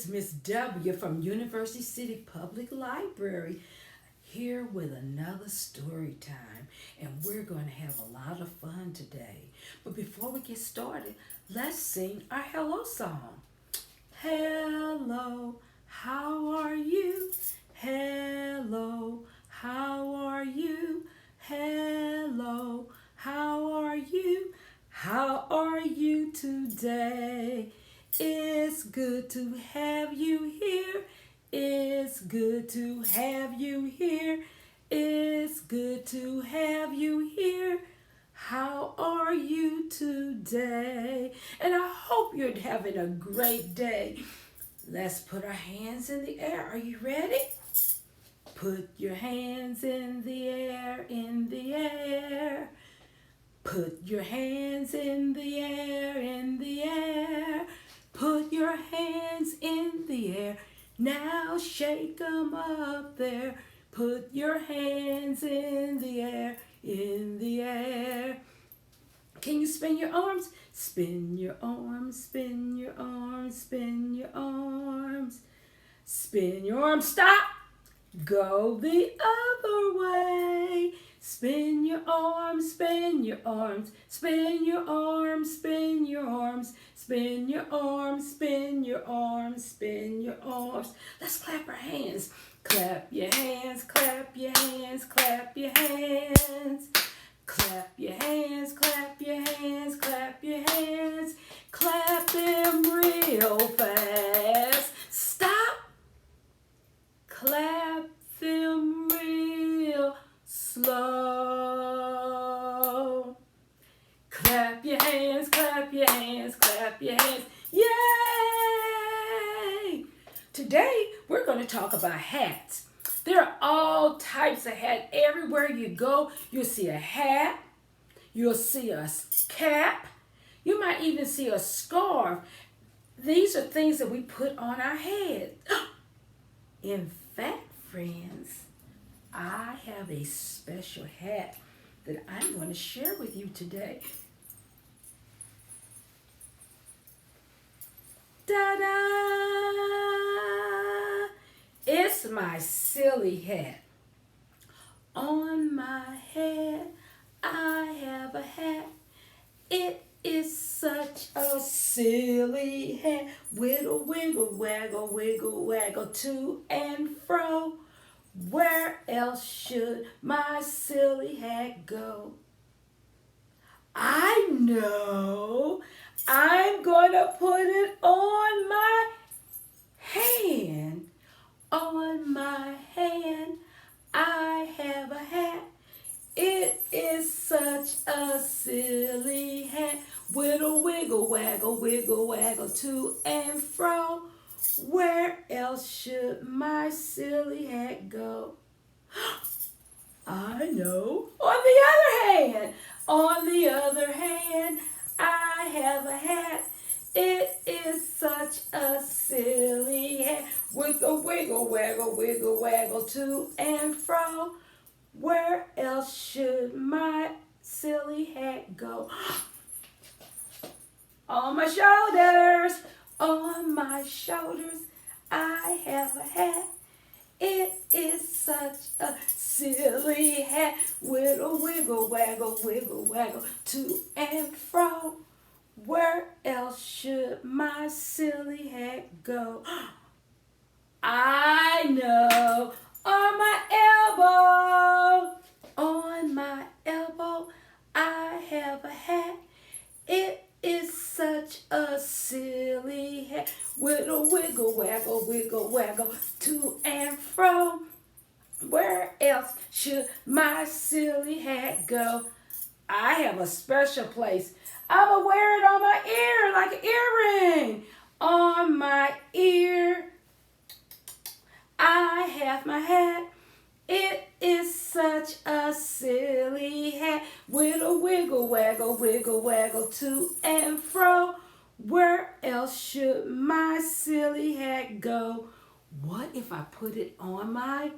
is Miss W from University City Public Library here with another story time, and we're going to have a lot of fun today. But before we get started, let's sing our hello song. Hello, how are you? Hello, how are you? Hello, how are you? How are you today? It's good to have you here. It's good to have you here. It's good to have you here. How are you today? And I hope you're having a great day. Let's put our hands in the air. Are you ready? Put your hands in the air, in the air. Put your hands in the air, in the air. Put your hands in the air. Now shake 'em up there. Put your hands in the air, in the air. Can you spin your arms? Spin your arms, spin your arms, spin your arms. Spin your arms, stop. Go the other way. Spin your arms, spin your arms, spin your arms, spin your arms, spin your arms, spin your arms, spin your arms. Let's clap our hands. Clap your hands, clap your hands, clap your hands. Clap your hands, clap your hands, clap your hands. Clap them real fast. Stop. Clap them real slow. Clap your hands, clap your hands, clap your hands. Yay! Today, we're going to talk about hats. There are all types of hats. Everywhere you go, you'll see a hat. You'll see a cap. You might even see a scarf. These are things that we put on our head. In fact, friends, I have a special hat that I'm going to share with you today. Ta-da! It's my silly hat. On my head, I have a hat. It is such a silly hat. Wiggle, wiggle, waggle, wiggle, waggle, to and fro. Where else should my silly hat go? I know. I'm going to put it on my hand. On my hand, I have a hat. It is such a silly hat. Wiggle, wiggle, waggle, to and fro. Where else should my silly hat go? I know. On the other hand, I have a hat. It is such a silly hat. With a wiggle, waggle, to and fro. Where else should my silly hat go? On my shoulders, on my shoulders, I have a hat. It is such a silly hat. With a wiggle, waggle, to and fro. Where else should my silly hat go? I know. On my elbow, I have a hat. It is such a silly hat. With a wiggle, waggle, to and fro. Where else should my silly hat go? I have a special place. I'ma wear it on my ear like an earring. On my ear, I have my hat. It is such a silly hat. With a wiggle, waggle, to and fro. Where else should my silly hat go? What if I put it on my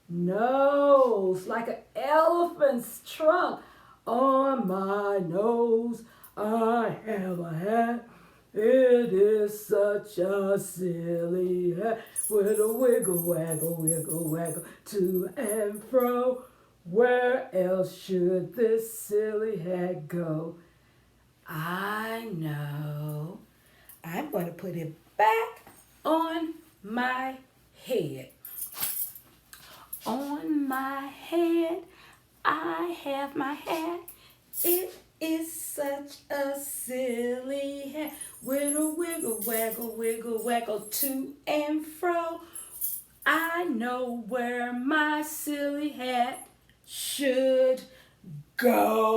nose like an elephant's trunk? On my nose, I have a hat. It is such a silly hat with a wiggle, waggle, wiggle, waggle to and fro. Where else should this silly hat go? I know. I'm going to put it back on my head. On my head, I have my hat. It is such a silly hat. Wiggle, wiggle, waggle, wiggle, waggle to and fro. I know where my silly hat should go.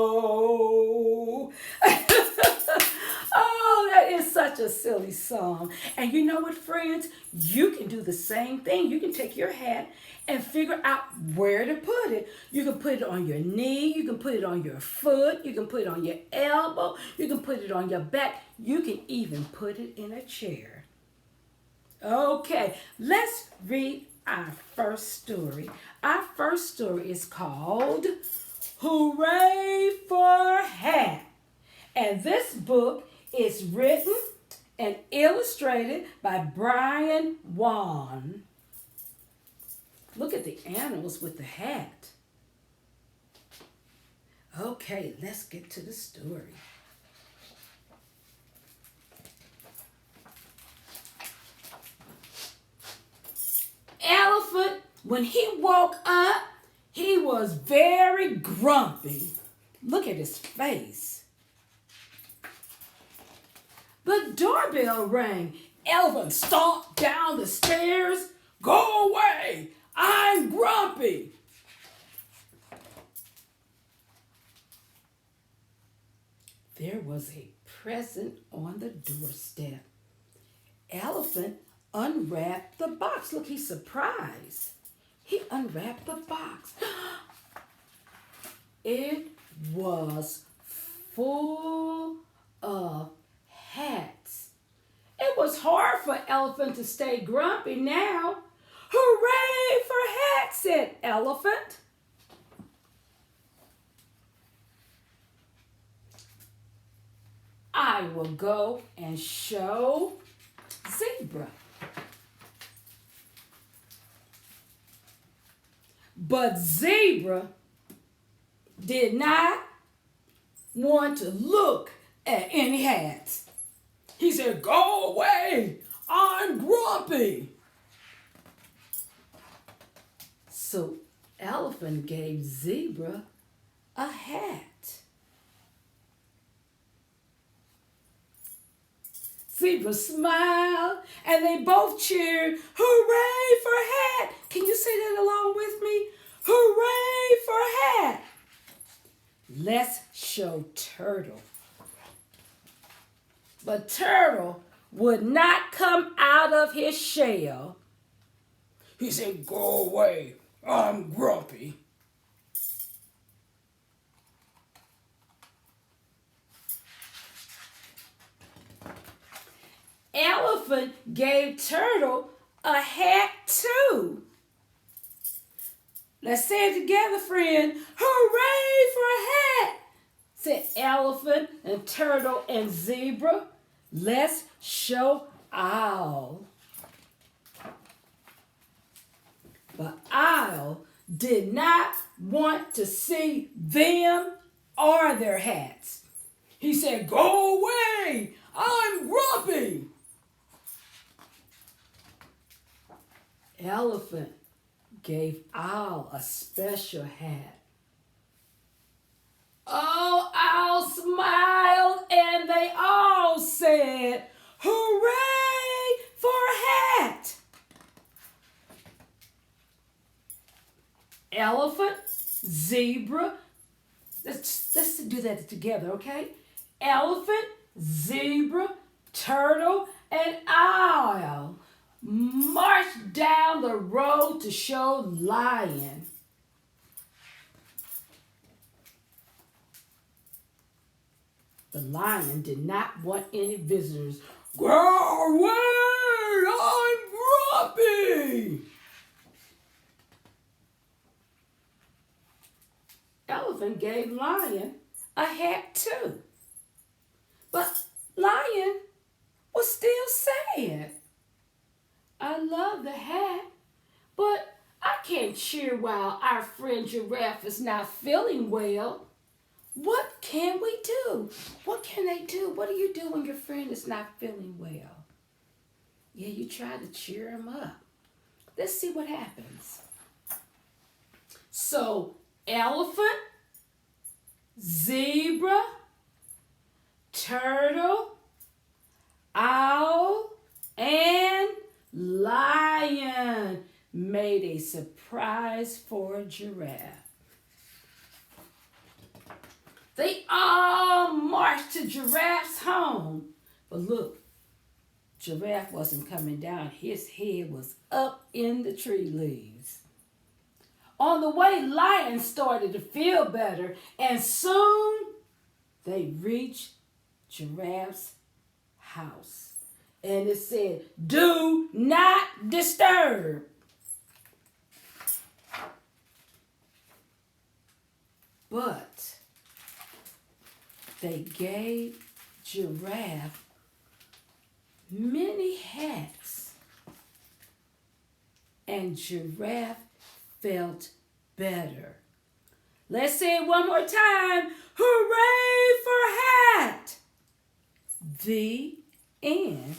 Oh, that is such a silly song. And you know what, friends? You can do the same thing. You can take your hat and figure out where to put it. You can put it on your knee. You can put it on your foot. You can put it on your elbow. You can put it on your back. You can even put it in a chair. Okay, let's read our first story. Our first story is called Hooray for Hat. And this book is written and illustrated by Brian Wan. Look at the animals with the hat. Okay, let's get to the story. Elephant, when he woke up, he was very grumpy. Look at his face. The doorbell rang. Elephant stomped down the stairs. Go away! I'm grumpy. There was a present on the doorstep. Elephant unwrapped the box. Look, he's surprised. He unwrapped the box. It was full of hats. It was hard for Elephant to stay grumpy now. Hooray for hats, said Elephant. I will go and show Zebra. But Zebra did not want to look at any hats. He said, go away, I'm grumpy. So Elephant gave Zebra a hat. Zebra smiled and they both cheered, hooray for hat. Can you say that along with me? Hooray for hat. Let's show Turtle. But Turtle would not come out of his shell. He said, go away, I'm grumpy. Elephant gave Turtle a hat too. Let's say it together, friend. Hooray for a hat, said Elephant and Turtle and Zebra. Let's show Owl. But Owl did not want to see them or their hats. He said, go away, I'm grumpy. Elephant gave Owl a special hat. Oh, Owl smiled and they all said, hooray for a hat. Elephant, Zebra, let's do that together, okay? Elephant, Zebra, Turtle, and Owl marched down the road to show Lion. The Lion did not want any visitors. Go away! I'm grumpy! Elephant gave Lion a hat too. But Lion was still saying? I love the hat, but I can't cheer while our friend Giraffe is not feeling well. What can we do? What can they do? What do you do when your friend is not feeling well? Yeah, you try to cheer him up. Let's see what happens. So, elephant, zebra, turtle, owl, and lion made a surprise for Giraffe. They all marched to Giraffe's home. But look, Giraffe wasn't coming down. His head was up in the tree leaves. On the way, Lion started to feel better, and soon they reached Giraffe's house. And it said, "Do not disturb." But they gave Giraffe many hats, and Giraffe felt better. Let's say it one more time. Hooray for hat! The end.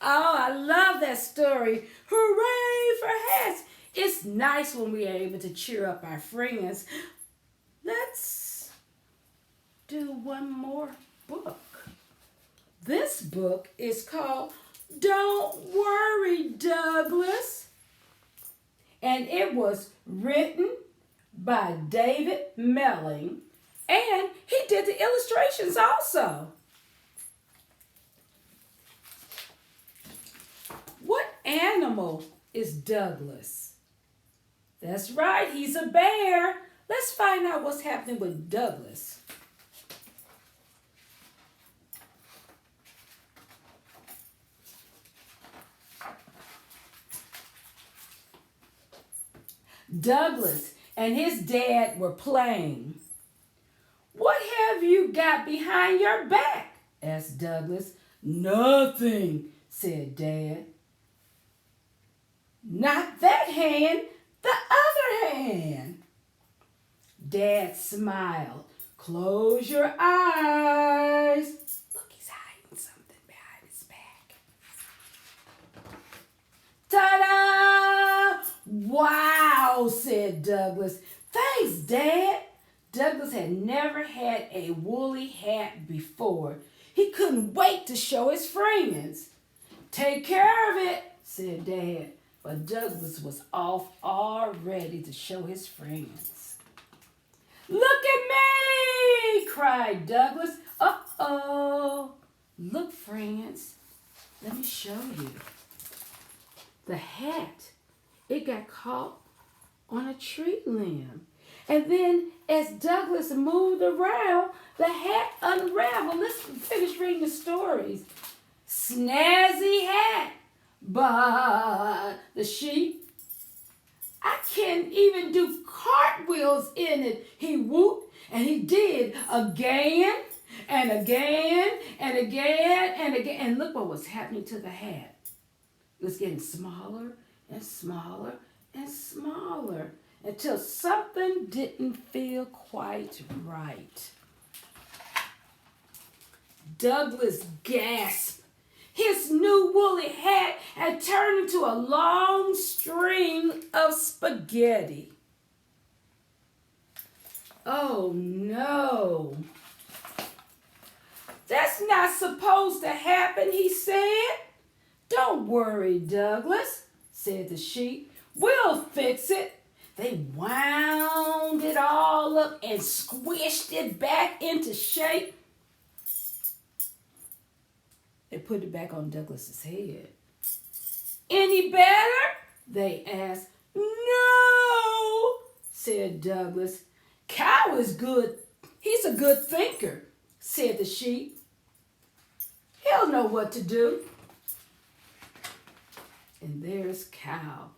Oh, I love that story. Hooray for hats. It's nice when we are able to cheer up our friends. Let's do one more book. This book is called Don't Worry, Douglas. And it was written by David Melling. And he did the illustrations also. What animal is Douglas? That's right, he's a bear. Let's find out what's happening with Douglas. Douglas and his dad were playing. "What have you got behind your back?" asked Douglas. "Nothing," said Dad. "Not that hand, the other hand." Dad smiled. "Close your eyes." Look, he's hiding something behind his back. Ta-da! "Wow," said Douglas. "Thanks, Dad." Douglas had never had a woolly hat before. He couldn't wait to show his friends. "Take care of it," said Dad. But Douglas was off already to show his friends. "Look at me!" cried Douglas. Uh-oh. Look, friends, let me show you. The hat, it got caught on a tree limb. And then as Douglas moved around, the hat unraveled. Let's finish reading the stories. "Snazzy hat," but the sheep, "I can't even do cartwheels in it," he whooped, and he did again and again and again and again. And look what was happening to the hat. It was getting smaller and smaller and smaller until something didn't feel quite right. Douglas gasped. His new woolly hat had turned into a long string of spaghetti. Oh no. "That's not supposed to happen," he said. "Don't worry, Douglas," said the sheep. "We'll fix it." They wound it all up and squished it back into shape. They put it back on Douglas's head. "Any better?" they asked. "No," said Douglas. "Cow is good. He's a good thinker," said the sheep. "He'll know what to do." And there's Cow.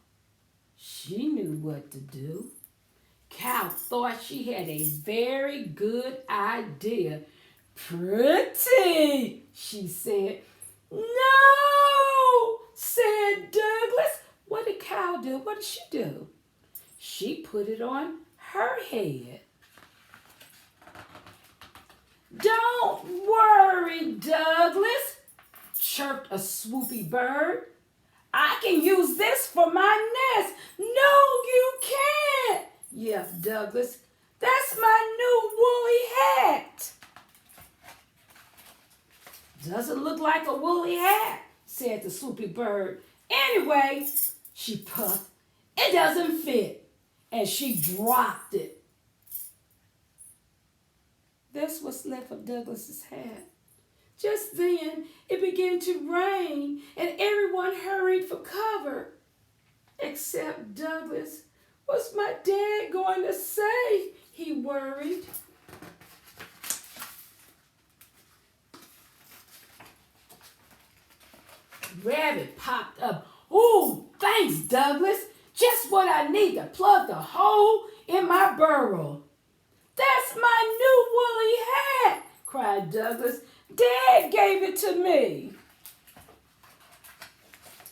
She knew what to do. Cow thought she had a very good idea. "Pretty," she said. "No," do, what did she do? She put it on her head. Don't worry, Douglas, chirped a swoopy bird. I can use this for my nest. No, you can't, yelped Douglas. That's my new woolly hat. Doesn't look like a woolly hat, said the swoopy bird. Anyway, she puffed, it doesn't fit, and she dropped it. That's what's left of Douglas's hat. Just then, it began to rain, and everyone hurried for cover. Except Douglas. What's my dad going to say? He worried. Rabbit popped up. Ooh, thanks, Douglas. Just what I need to plug the hole in my burrow. That's my new woolly hat, cried Douglas. Dad gave it to me.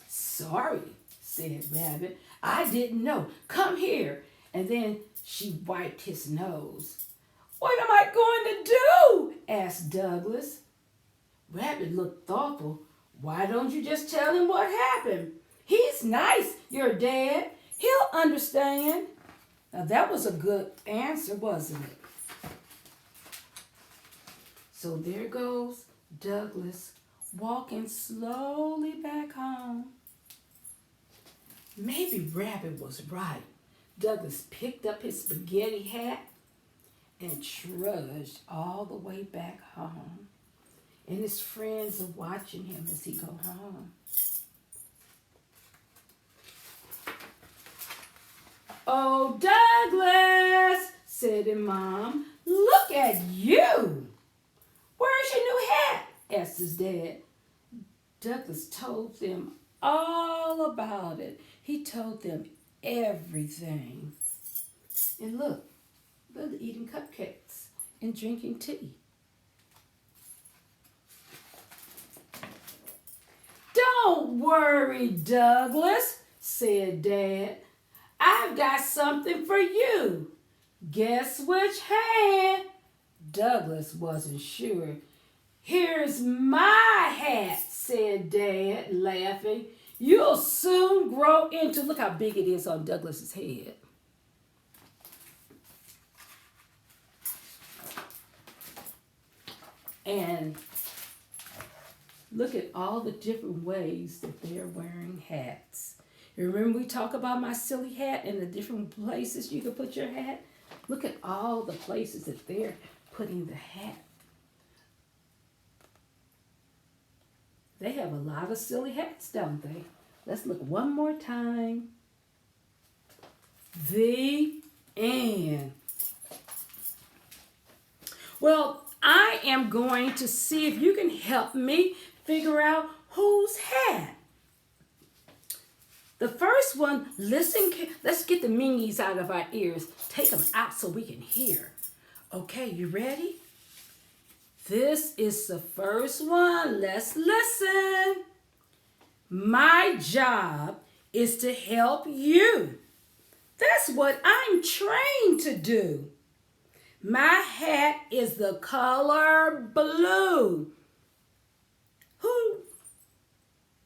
Sorry, said Rabbit. I didn't know. Come here. And then she wiped his nose. What am I going to do? Asked Douglas. Rabbit looked thoughtful. Why don't you just tell him what happened? He's nice, your dad. He'll understand. Now that was a good answer, wasn't it? So there goes Douglas walking slowly back home. Maybe Rabbit was right. Douglas picked up his spaghetti hat and trudged all the way back home. And his friends are watching him as he go home. Oh, Douglas, said his mom, look at you. Where's your new hat? Asked his dad. Douglas told them all about it. He told them everything. And look, they're eating cupcakes and drinking tea. Don't worry, Douglas, said Dad. I've got something for you. Guess which hand? Douglas wasn't sure. Here's my hat, said Dad, laughing. You'll soon grow into, look how big it is on Douglas's head. And look at all the different ways that they're wearing hats. You remember we talked about my silly hat and the different places you can put your hat? Look at all the places that they're putting the hat. They have a lot of silly hats, don't they? Let's look one more time. The end. Well, I am going to see if you can help me figure out whose hat. The first one, listen, let's get the mingies out of our ears. Take them out so we can hear. Okay, you ready? This is the first one. Let's listen. My job is to help you. That's what I'm trained to do. My hat is the color blue. Who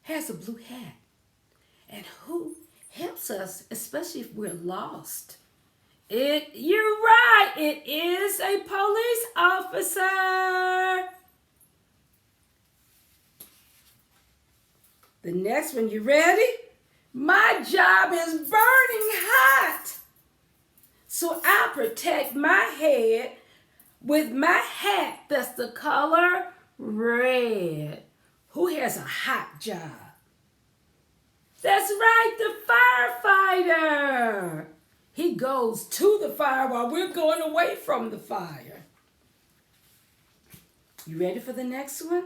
has a blue hat? And who helps us, especially if we're lost? You're right, it is a police officer. The next one, you ready? My job is burning hot. So I protect my head with my hat that's the color red. Who has a hot job? That's right, the firefighter. He goes to the fire while we're going away from the fire. You ready for the next one?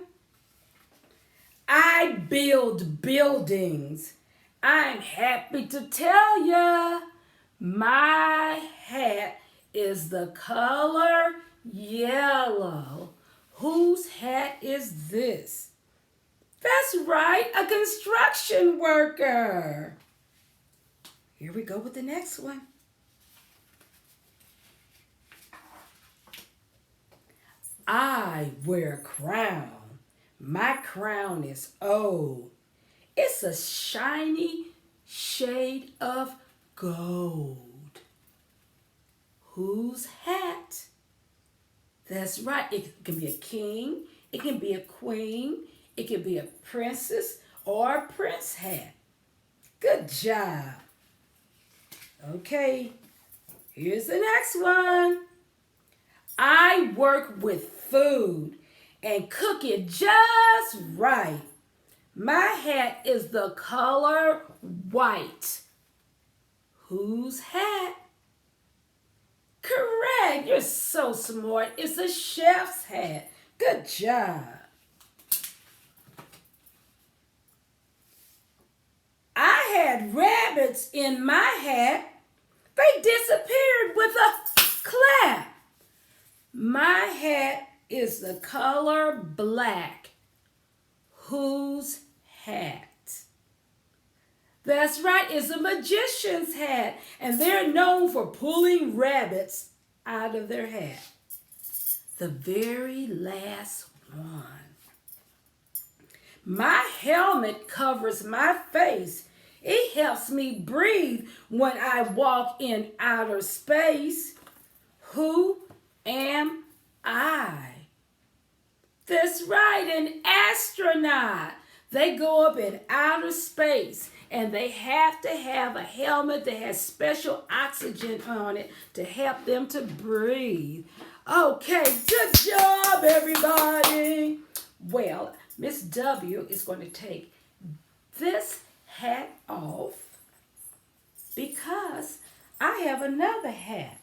I build buildings. I'm happy to tell ya, my hat is the color yellow. Whose hat is this? That's right, a construction worker. Here we go with the next one. I wear a crown. My crown is old. It's a shiny shade of gold. Whose hat? That's right. It can be a king. It can be a queen. It can be a princess or a prince hat. Good job. Okay, here's the next one. I work with food and cook it just right. My hat is the color white. Whose hat? Correct. You're so smart. It's a chef's hat. Good job. I had rabbits in my hat. They disappeared with a clap. My hat is the color black. Whose hat? That's right, it's a magician's hat, and they're known for pulling rabbits out of their hat. The very last one. My helmet covers my face. It helps me breathe when I walk in outer space. Who am I? That's right, an astronaut. They go up in outer space and they have to have a helmet that has special oxygen on it to help them to breathe. Okay, good job, everybody. Well, Miss W is going to take this hat off because I have another hat.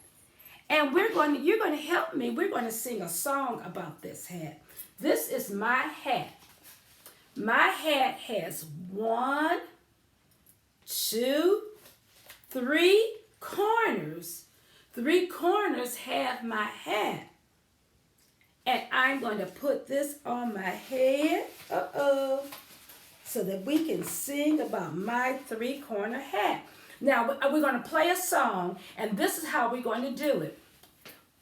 And you're going to help me. We're going to sing a song about this hat. This is my hat. My hat has 1, 2, 3 corners. 3 corners have my hat. And I'm going to put this on my head. So that we can sing about my 3-corner hat. Now, we're going to play a song, and this is how we're going to do it.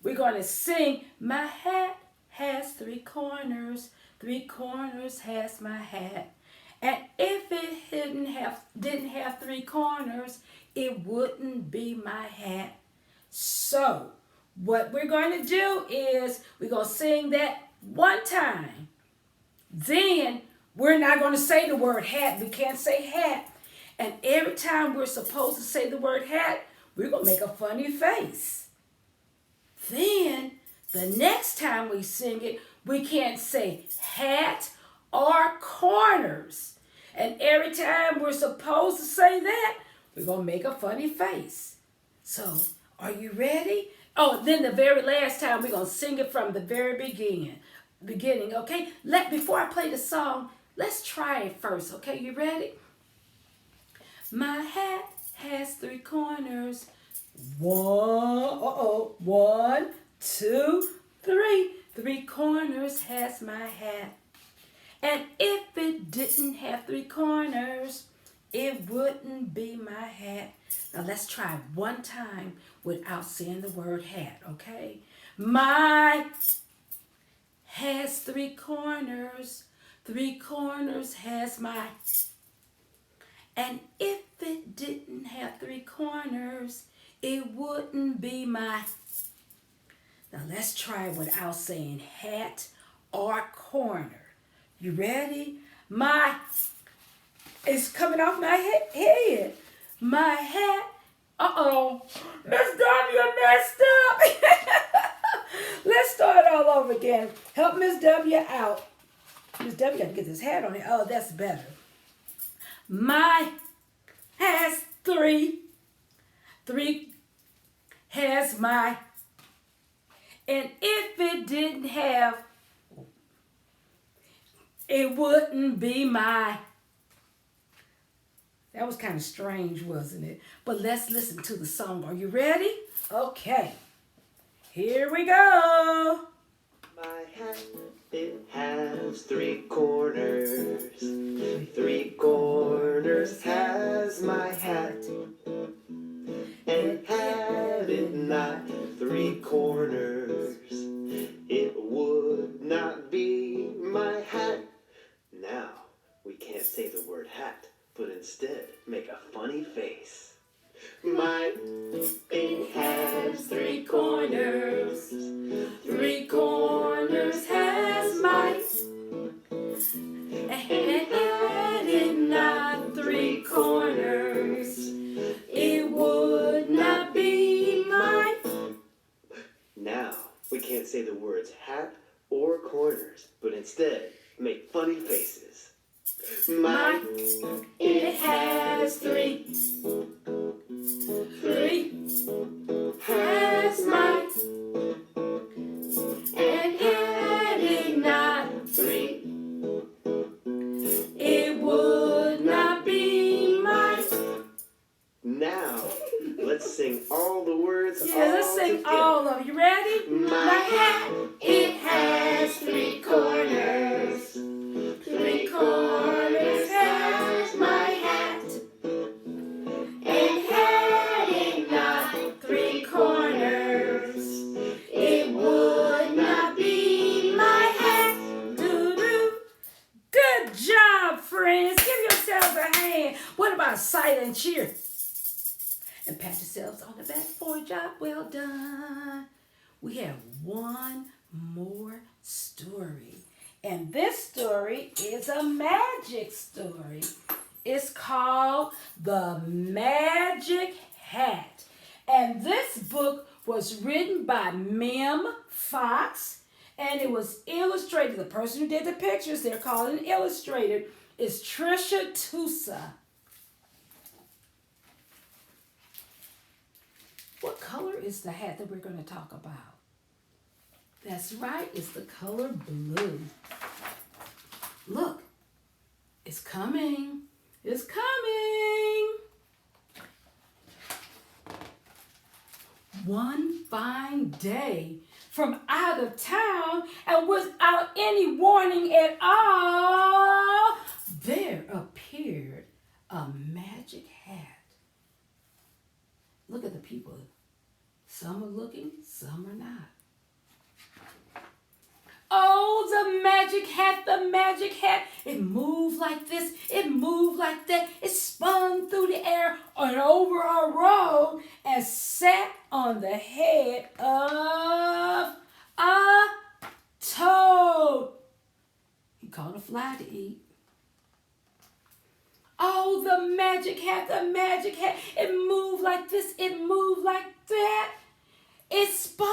We're going to sing, my hat has 3 corners. 3 corners has my hat. And if it didn't have 3 corners, it wouldn't be my hat. So, what we're going to do is we're going to sing that one time. Then, we're not going to say the word hat. We can't say hat. And every time we're supposed to say the word hat, we're going to make a funny face. Then, the next time we sing it, we can't say hat or corners. And every time we're supposed to say that, we're going to make a funny face. So, are you ready? Oh, then the very last time, we're going to sing it from the very beginning, okay? Before I play the song, let's try it first, okay? You ready? My hat has 3 corners. 1, 2, 3. 3 corners has my hat. And if it didn't have 3 corners, it wouldn't be my hat. Now let's try one time without saying the word hat, okay? My has 3 corners. 3 corners has my. And if it didn't have 3 corners, it wouldn't be my. Now let's try it without saying hat or corner. You ready? My is coming off my head. My hat. Miss W messed up. Let's start all over again. Help Miss W out. Miss W got to get this hat on it. Oh, that's better. My has 3. 3 has my. And if it didn't have, it wouldn't be my. That was kind of strange, wasn't it? But let's listen to the song. Are you ready? Okay. Here we go. My hat, it has 3 corners. 3 corners has my hat. say the word hat, but instead make a funny face. My it has three corners. Three corners has my, and had it not three corners, it would not be mine. Now, we can't say the words hat or corners, but instead make funny faces. My It has three has my, and had it not three. it would not be mine. Now, let's sing all the words Yeah, all let's sing together. all of it. You ready? My hat, it has three corners. Three corners has my hat. And had it not three corners, it would not be my hat. Doo-doo. Good job, friends. Give yourselves a hand. What about a silent cheer? And pat yourselves on the back for a job well done. We have one more story. And this story is a magic story. It's called The Magic Hat. And this book was written by Mem Fox. And it was illustrated. The person who did the pictures, they're called an illustrator, is Trisha Tusa. What color is the hat that we're going to talk about? That's right, it's the color blue. Look, it's coming. It's coming. One fine day, from out of town and without any warning at all, there appeared a magic hat. Look at the people. Some are looking, some are not. Oh, the magic hat, the magic hat. It moved like this, it moved like that. It spun through the air and over a road and sat on the head of a toad. He caught a fly to eat. Oh, the magic hat, the magic hat. It moved like this, it moved like that. It spun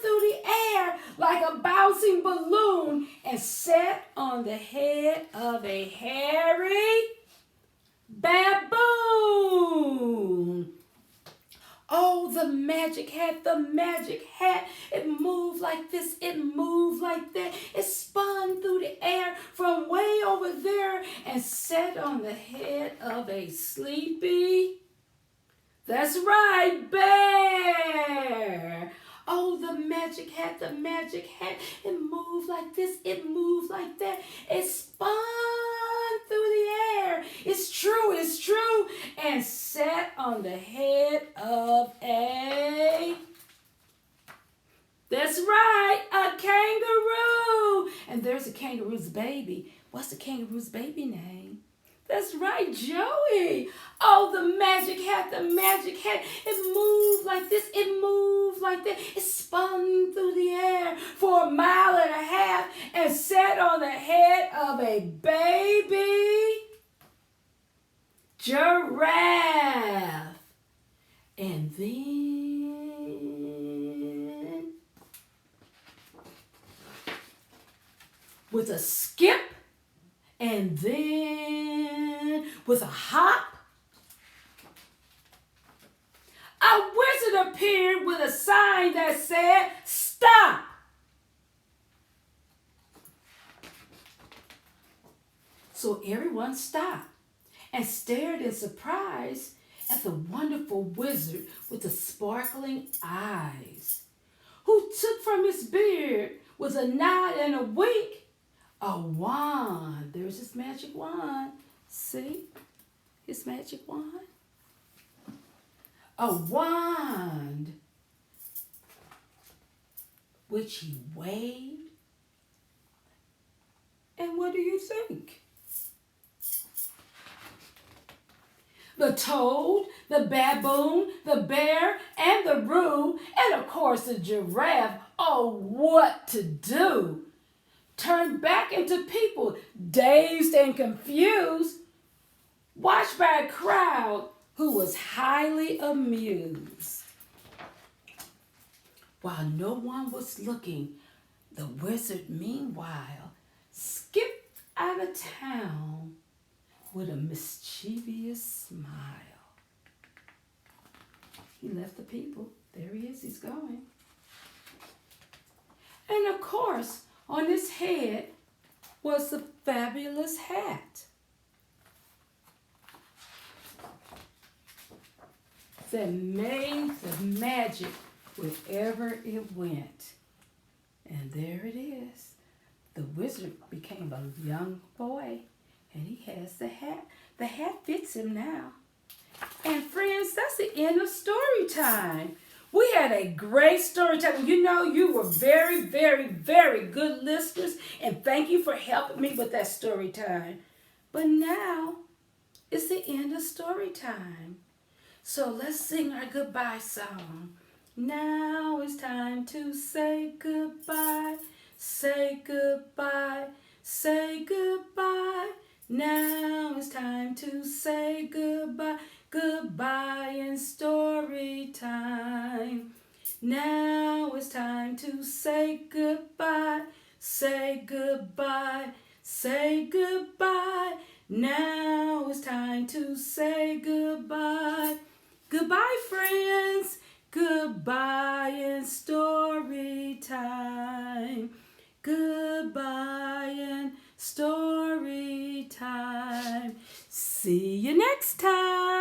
through the air like a bouncing balloon and sat on the head of a hairy baboon. Oh, the magic hat, the magic hat. It moved like this, it moved like that. It spun through the air from way over there and sat on the head of a sleepy, that's right, bear. Oh, the magic hat, the magic hat. It moved like this, it moved like that. It spun through the air. It's true, and sat on the head of a, that's right, a kangaroo. And there's a kangaroo's baby. What's the kangaroo's baby name? That's right, Joey. Oh, the magic hat, the magic hat. It moved like this, it moved like that. It spun through the air for 1.5 miles and sat on the head of a baby giraffe. And then, with a skip, and then with a hop, a wizard appeared with a sign that said, "Stop." So everyone stopped and stared in surprise at the wonderful wizard with the sparkling eyes, who took from his beard with a nod and a wink a wand. There's his magic wand. See? His magic wand. A wand which he waved. And what do you think? The toad, the baboon, the bear, and the roo, and of course the giraffe. Oh, what to do? Turned back into people, dazed and confused, watched by a crowd who was highly amused. While no one was looking, the wizard, meanwhile, skipped out of town with a mischievous smile. He left the people. There he is, he's going. And of course, on his head was the fabulous hat that made the magic wherever it went. And there it is. The wizard became a young boy, and he has the hat. The hat fits him now. And friends, that's the end of story time. We had a great story time. You know, you were very, very, very good listeners, and thank you for helping me with that story time. But now, it's the end of story time. So let's sing our goodbye song. Now it's time to say goodbye, say goodbye, say goodbye. Now it's time to say goodbye, goodbye in story time. Now it's time to say goodbye, say goodbye, say goodbye. Now it's time to say goodbye. Goodbye, friends. Goodbye in story time. Goodbye in story time. See you next time.